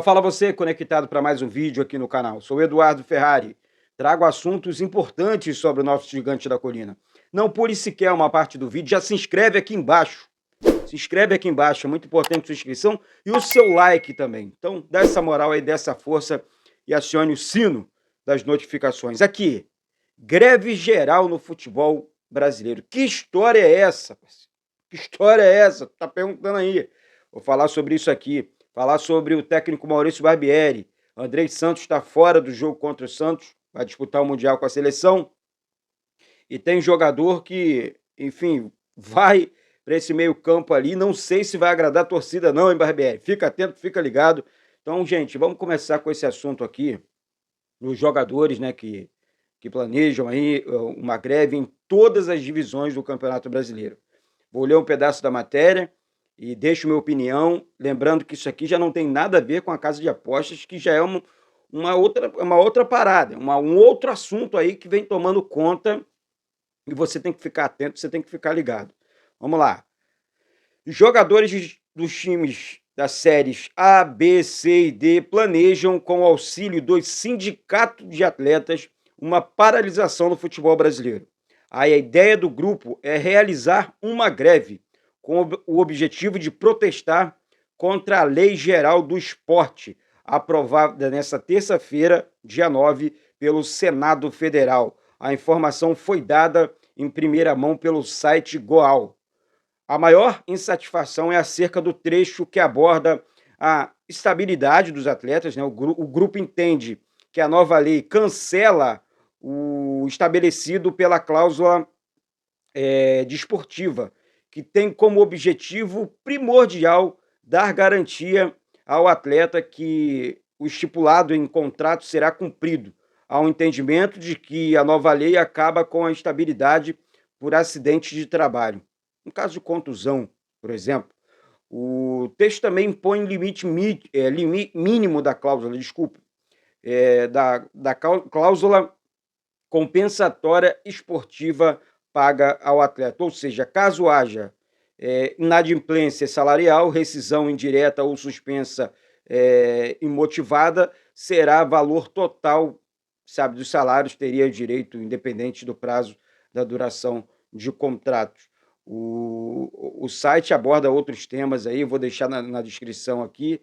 Fala você conectado para mais um vídeo aqui no canal. Sou o Eduardo Ferrari. Trago assuntos importantes sobre o nosso gigante da colina. Não pule sequer uma parte do vídeo, já se inscreve aqui embaixo. Se inscreve aqui embaixo, é muito importante a sua inscrição e o seu like também. Então dá essa moral aí, dá essa força e acione o sino das notificações. Aqui, greve geral no futebol brasileiro. Que história é essa, parceiro? Que história é essa? Tá perguntando aí. Vou falar sobre isso aqui. Falar sobre o técnico Maurício Barbieri. Andrei Santos está fora do jogo contra o Santos, vai disputar o Mundial com a seleção. E tem jogador que, enfim, vai para esse meio campo ali. Não sei se vai agradar a torcida não, hein, Barbieri? Fica atento, fica ligado. Então, gente, vamos começar com esse assunto aqui. Os jogadores, né, que planejam aí uma greve em todas as divisões do Campeonato Brasileiro. Vou ler um pedaço da matéria e deixo minha opinião, lembrando que isso aqui já não tem nada a ver com a casa de apostas, que já é uma outra parada, um outro assunto aí que vem tomando conta e você tem que ficar atento, você tem que ficar ligado. Vamos lá. Jogadores dos times das séries A, B, C e D planejam, com o auxílio dos sindicatos de atletas, uma paralisação no futebol brasileiro. A ideia do grupo é realizar uma greve com o objetivo de protestar contra a Lei Geral do Esporte, aprovada nesta terça-feira, dia 9, pelo Senado Federal. A informação foi dada em primeira mão pelo site Goal. A maior insatisfação é acerca do trecho que aborda a estabilidade dos atletas, né? O grupo entende que a nova lei cancela o estabelecido pela cláusula desportiva, que tem como objetivo primordial dar garantia ao atleta que o estipulado em contrato será cumprido, ao entendimento de que a nova lei acaba com a estabilidade por acidente de trabalho. No caso de contusão, por exemplo, o texto também impõe limite mínimo da cláusula, da cláusula compensatória esportiva paga ao atleta. Ou seja, caso haja inadimplência salarial, rescisão indireta ou suspensa imotivada, será valor total, sabe, dos salários, teria direito, independente do prazo da duração de contratos. O site aborda outros temas aí, vou deixar na descrição aqui.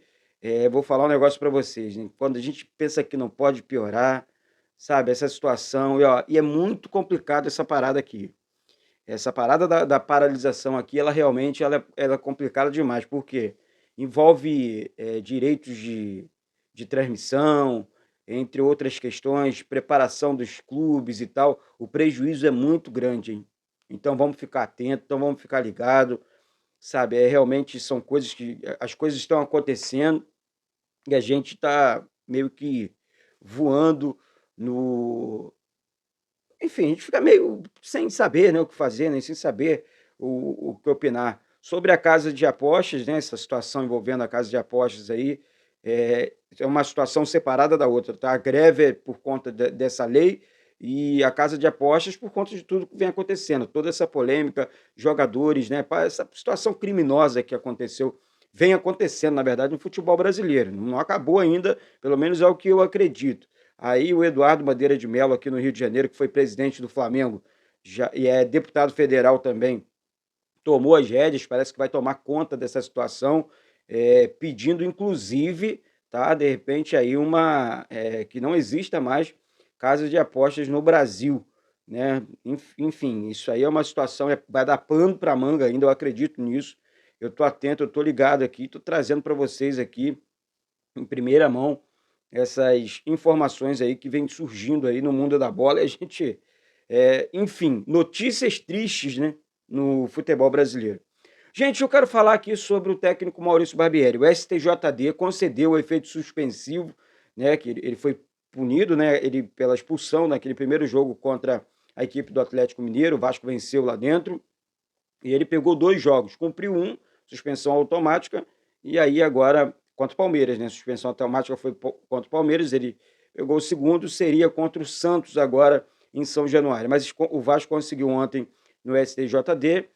Vou falar um negócio para vocês, hein? Quando a gente pensa que não pode piorar, sabe, essa situação, e é muito complicado essa parada aqui. Essa parada da paralisação aqui, ela realmente ela é complicada demais, porque envolve direitos de transmissão, entre outras questões, preparação dos clubes e tal. O prejuízo é muito grande, hein? Então vamos ficar atentos, então vamos ficar ligados, sabe? Realmente são coisas que as coisas estão acontecendo e a gente está meio que voando no. Enfim, a gente fica meio sem saber, né, o que fazer, né, sem saber o que opinar. Sobre a casa de apostas, né, essa situação envolvendo a casa de apostas aí, é uma situação separada da outra, tá? A greve é por conta dessa lei e a casa de apostas por conta de tudo que vem acontecendo, toda essa polêmica, jogadores, né, essa situação criminosa que aconteceu, vem acontecendo, na verdade, no futebol brasileiro. Não acabou ainda, pelo menos é o que eu acredito. Aí o Eduardo Bandeira de Mello, aqui no Rio de Janeiro, que foi presidente do Flamengo e é deputado federal também, tomou as rédeas, parece que vai tomar conta dessa situação, pedindo inclusive, tá, de repente aí que não exista mais casas de apostas no Brasil, né? Enfim, isso aí é uma situação, vai dar pano para manga ainda, eu acredito nisso. Eu estou atento, eu estou ligado aqui, estou trazendo para vocês aqui em primeira mão essas informações aí que vem surgindo aí no mundo da bola e a gente, enfim, notícias tristes, né, no futebol brasileiro. Gente, eu quero falar aqui sobre o técnico Maurício Barbieri. O STJD concedeu o efeito suspensivo, né, que ele foi punido, né, ele pela expulsão naquele primeiro jogo contra a equipe do Atlético Mineiro. O Vasco venceu lá dentro e ele pegou 2 jogos, cumpriu um, suspensão automática, e aí agora contra o Palmeiras, né? Suspensão automática foi contra o Palmeiras, ele pegou o segundo, seria contra o Santos agora em São Januário. Mas o Vasco conseguiu ontem no STJD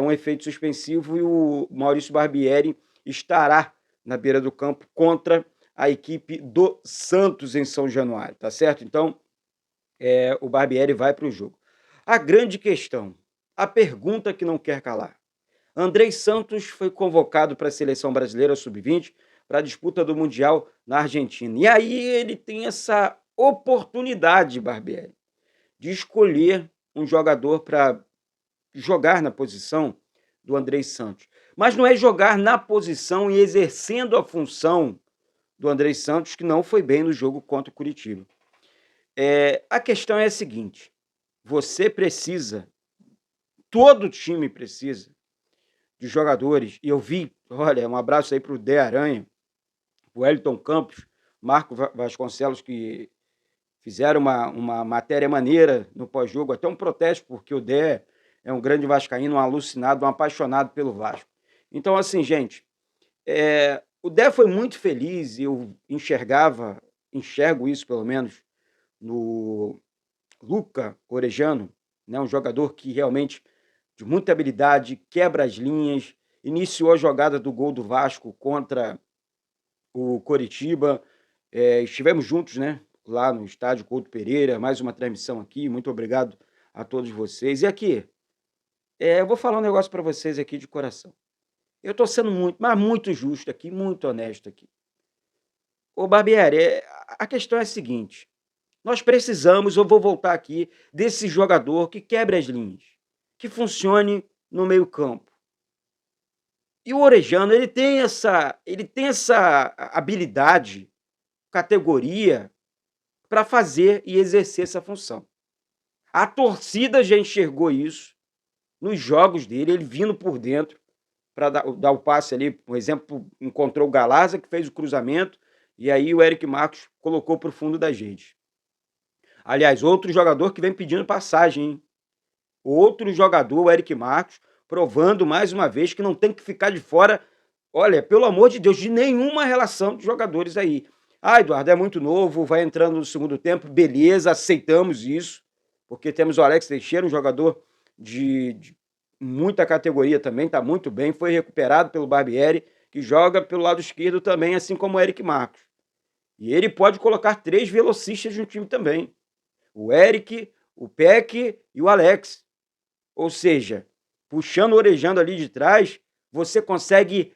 um efeito suspensivo e o Maurício Barbieri estará na beira do campo contra a equipe do Santos em São Januário, tá certo? Então, o Barbieri vai para o jogo. A grande questão, a pergunta que não quer calar. Andrei Santos foi convocado para a Seleção Brasileira Sub-20 para a disputa do Mundial na Argentina. E aí ele tem essa oportunidade, Barbieri, de escolher um jogador para jogar na posição do Andrei Santos. Mas não é jogar na posição e exercendo a função do Andrei Santos, que não foi bem no jogo contra o Curitiba. A questão é a seguinte: você precisa, todo time precisa de jogadores, e eu vi, olha, um abraço aí para o Dé Aranha, o Wellington Campos, Marco Vasconcelos, que fizeram uma matéria maneira no pós-jogo, até um protesto, porque o Dé é um grande vascaíno, um alucinado, um apaixonado pelo Vasco. Então, assim, gente, o Dé foi muito feliz, e eu enxergo isso pelo menos, no Luca Orejano, né, um jogador que realmente de muita habilidade, quebra as linhas, iniciou a jogada do gol do Vasco contra o Coritiba. Estivemos juntos, né, lá no estádio Couto Pereira, mais uma transmissão aqui, muito obrigado a todos vocês. E aqui, eu vou falar um negócio para vocês aqui de coração. Eu estou sendo muito, mas muito justo aqui, muito honesto aqui. Ô Barbieri, a questão é a seguinte: nós precisamos, eu vou voltar aqui, desse jogador que quebre as linhas, que funcione no meio-campo. E o Orejano, ele tem essa habilidade, categoria, para fazer e exercer essa função. A torcida já enxergou isso nos jogos dele, ele vindo por dentro para dar o passe ali, por exemplo, encontrou o Galarza, que fez o cruzamento, e aí o Eric Marcos colocou para o fundo das redes. Aliás, outro jogador que vem pedindo passagem, hein? Outro jogador, o Eric Marcos, provando mais uma vez que não tem que ficar de fora, olha, pelo amor de Deus, de nenhuma relação de jogadores aí. Eduardo, é muito novo, vai entrando no segundo tempo, beleza, aceitamos isso, porque temos o Alex Teixeira, um jogador de muita categoria também, está muito bem, foi recuperado pelo Barbieri, que joga pelo lado esquerdo também, assim como o Eric Marcos. E ele pode colocar 3 velocistas no time também. O Eric, o Peck e o Alex. Ou seja, puxando, orejando ali de trás, você consegue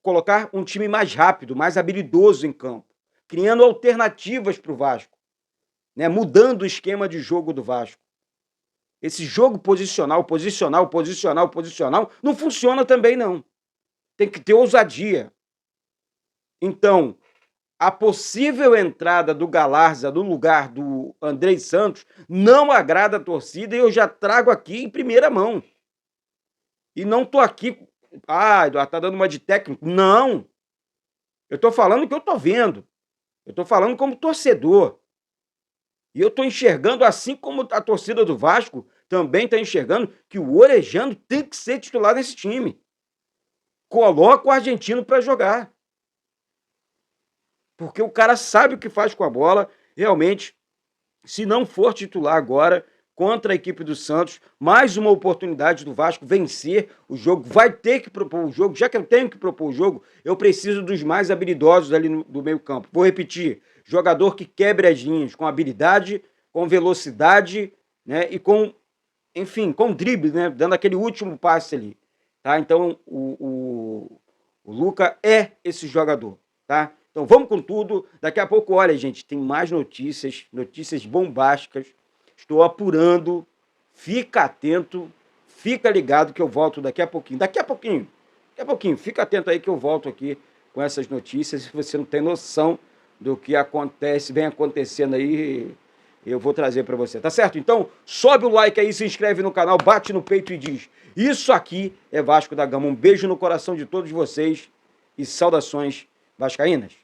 colocar um time mais rápido, mais habilidoso em campo, criando alternativas para o Vasco, né? Mudando o esquema de jogo do Vasco. Esse jogo posicional, não funciona também, não. Tem que ter ousadia. Então, a possível entrada do Galarza no lugar do Andrei Santos não agrada a torcida, e eu já trago aqui em primeira mão. E não tô aqui, Eduardo, tá dando uma de técnico. Não! Eu tô falando o que eu tô vendo. Eu tô falando como torcedor. E eu tô enxergando, assim como a torcida do Vasco também tá enxergando, que o Orejano tem que ser titular nesse time. Coloca o argentino para jogar. Porque o cara sabe o que faz com a bola. Realmente, se não for titular agora contra a equipe do Santos, mais uma oportunidade do Vasco vencer o jogo. Vai ter que propor o jogo. Já que eu tenho que propor o jogo, eu preciso dos mais habilidosos ali do meio campo. Vou repetir: jogador que quebre as linhas com habilidade, com velocidade, né, e com drible, né, dando aquele último passe ali. Tá? Então, o Luca é esse jogador. Tá? Então vamos com tudo. Daqui a pouco, olha, gente, tem mais notícias bombásticas. Estou apurando. Fica atento, fica ligado que eu volto daqui a pouquinho. Fica atento aí que eu volto aqui com essas notícias. Se você não tem noção do que vem acontecendo aí, eu vou trazer para você, tá certo? Então, sobe o like aí, se inscreve no canal, bate no peito e diz: isso aqui é Vasco da Gama. Um beijo no coração de todos vocês e saudações vascaínas.